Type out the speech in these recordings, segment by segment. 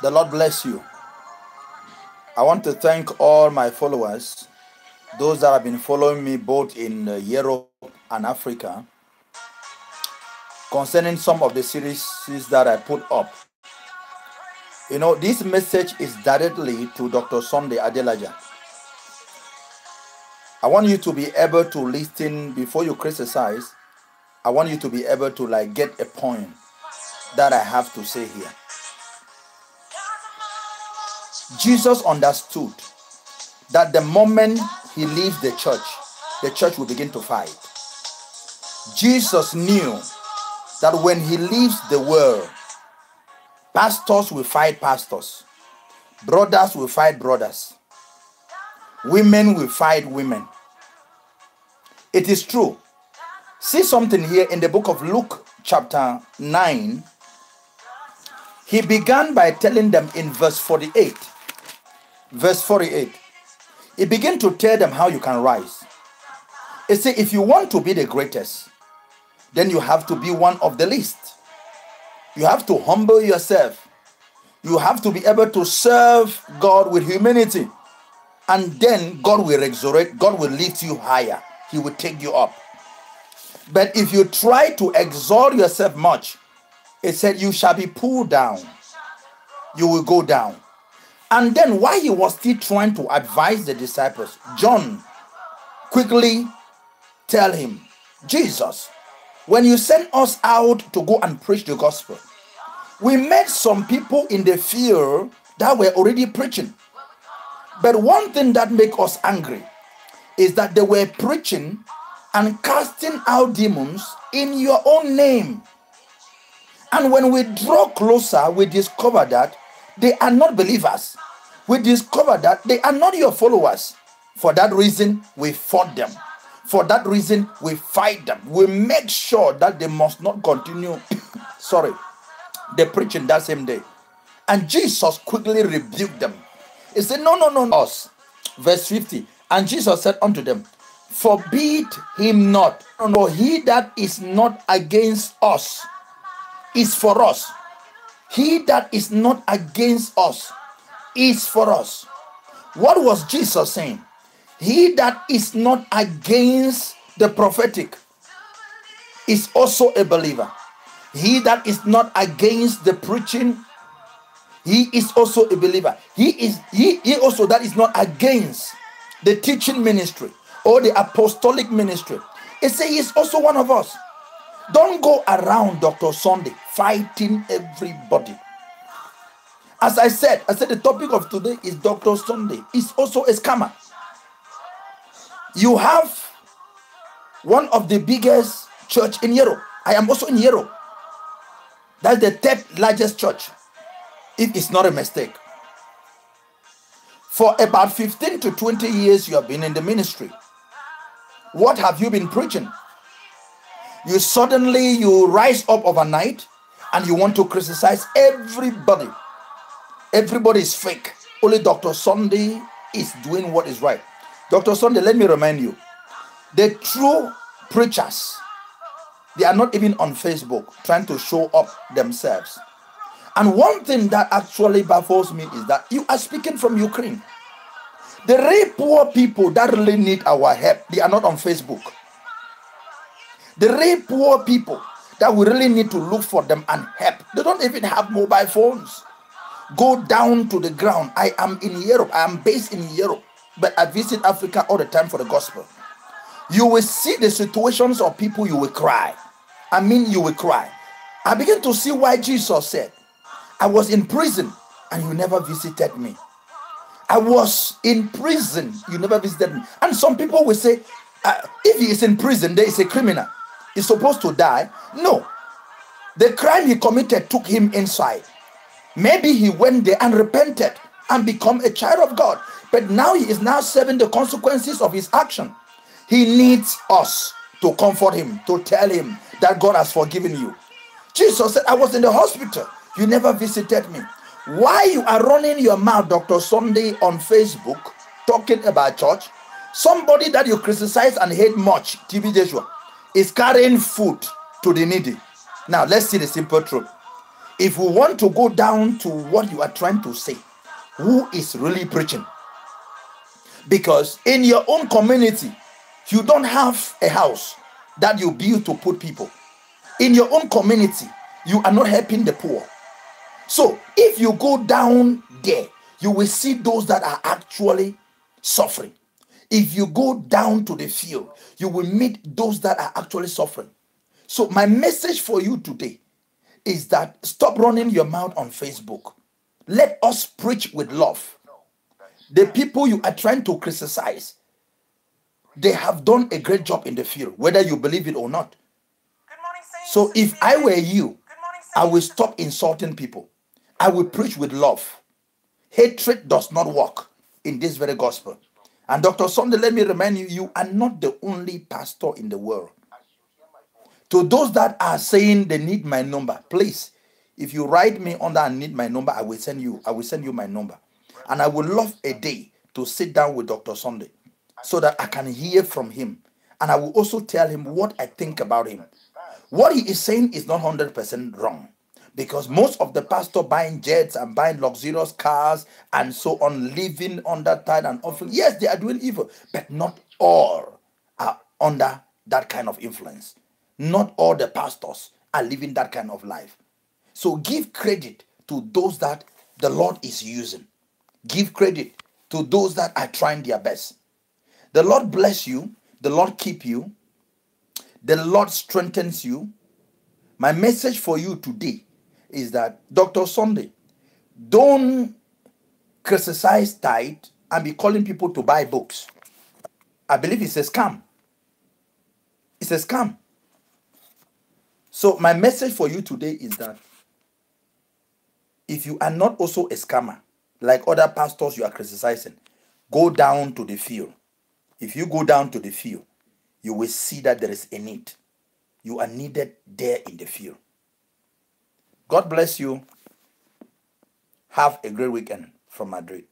The Lord bless you. I want to thank all my followers, those that have been following me both in Europe and Africa, concerning some of the series that I put up. You know, this message is directly to Dr. Sunday Adelaja. I want you to be able to listen before you criticize. I want you to be able to get a point that I have to say here. Jesus understood that the moment he leaves the church will begin to fight. Jesus knew that when he leaves the world, pastors will fight pastors, brothers will fight brothers, women will fight women. It is true. See something here in the book of Luke chapter 9. He began by telling them in verse 48. Verse 48. He began to tell them how you can rise. He said, if you want to be the greatest, then you have to be one of the least. You have to humble yourself. You have to be able to serve God with humility. And then God will exalt, God will lift you higher. He will take you up. But if you try to exalt yourself much, it said you shall be pulled down. You will go down. And then while he was still trying to advise the disciples, John quickly tell him, Jesus, when you sent us out to go and preach the gospel, we met some people in the field that were already preaching. But one thing that make us angry is that they were preaching and casting out demons in your own name. And when we draw closer, we discover that they are not believers. We discover that they are not your followers. For that reason, we fought them. For that reason, we fight them. We make sure that they must not continue, the preaching that same day. And Jesus quickly rebuked them. He said, no, us. Verse 50. And Jesus said unto them, forbid him not, for he that is not against us is for us. He that is not against us is for us. What was Jesus saying? He that is not against the prophetic is also a believer. He that is not against the preaching, he is also a believer. He also that is not against the teaching ministry or the apostolic ministry. It says he is also one of us. Don't go around, Dr. Sunday, fighting everybody. As I said the topic of today is Dr. Sunday is also a scammer. You have one of the biggest church in Europe. I am also in Europe. That's the third largest church, if it's not a mistake. For about 15 to 20 years, you have been in the ministry. What have you been preaching? You rise up overnight and you want to criticize everybody. Everybody is fake. Only Dr. Sunday is doing what is right. Dr. Sunday, let me remind you, the true preachers, they are not even on Facebook trying to show up themselves. And one thing that actually baffles me is that you are speaking from Ukraine. The very poor people that really need our help, they are not on Facebook. The very poor people that we really need to look for them and help, they don't even have mobile phones. Go down to the ground. I am in Europe. I am based in Europe, but I visit Africa all the time for the gospel. You will see the situations of people, you will cry. I mean, you will cry. I begin to see why Jesus said, I was in prison and you never visited me. I was in prison, you never visited me. And some people will say, if he is in prison, there is a criminal. He's supposed to die. No. The crime he committed took him inside. Maybe he went there and repented and become a child of God. But now he is now serving the consequences of his action. He needs us to comfort him, to tell him that God has forgiven you. Jesus said, I was in the hospital. You never visited me. Why you are running your mouth, Dr. Sunday, on Facebook, talking about church? Somebody that you criticize and hate much, TB Joshua, is carrying food to the needy. Now, let's see the simple truth. If we want to go down to what you are trying to say, who is really preaching? Because in your own community, you don't have a house that you build to put people. In your own community, you are not helping the poor. So if you go down there, you will see those that are actually suffering. If you go down to the field, you will meet those that are actually suffering. So my message for you today is that stop running your mouth on Facebook. Let us preach with love. The people you are trying to criticize, they have done a great job in the field, whether you believe it or not. So if I were you, I will stop insulting people. I will preach with love. Hatred does not work in this very gospel. And Dr. Sunday, let me remind you, you are not the only pastor in the world. To those that are saying they need my number, please, if you write me under and need my number, I will send you my number. And I would love a day to sit down with Dr. Sunday so that I can hear from him. And I will also tell him what I think about him. What he is saying is not 100% wrong. Because most of the pastor buying jets and buying luxurious cars and so on, living under tithe and offering, yes, they are doing evil, but not all are under that kind of influence. Not all the pastors are living that kind of life. So give credit to those that the Lord is using. Give credit to those that are trying their best. The Lord bless you. The Lord keep you. The Lord strengthens you. My message for you today is that, Dr. Sunday, don't criticize tithe and be calling people to buy books. I believe it's a scam. It's a scam. So my message for you today is that if you are not also a scammer, like other pastors you are criticizing, go down to the field. If you go down to the field, you will see that there is a need. You are needed there in the field. God bless you. Have a great weekend from Madrid.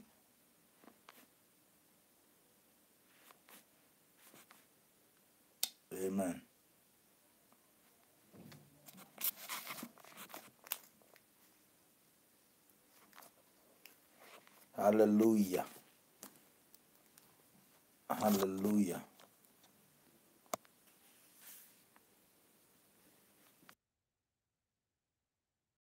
Amen. Hallelujah. Hallelujah.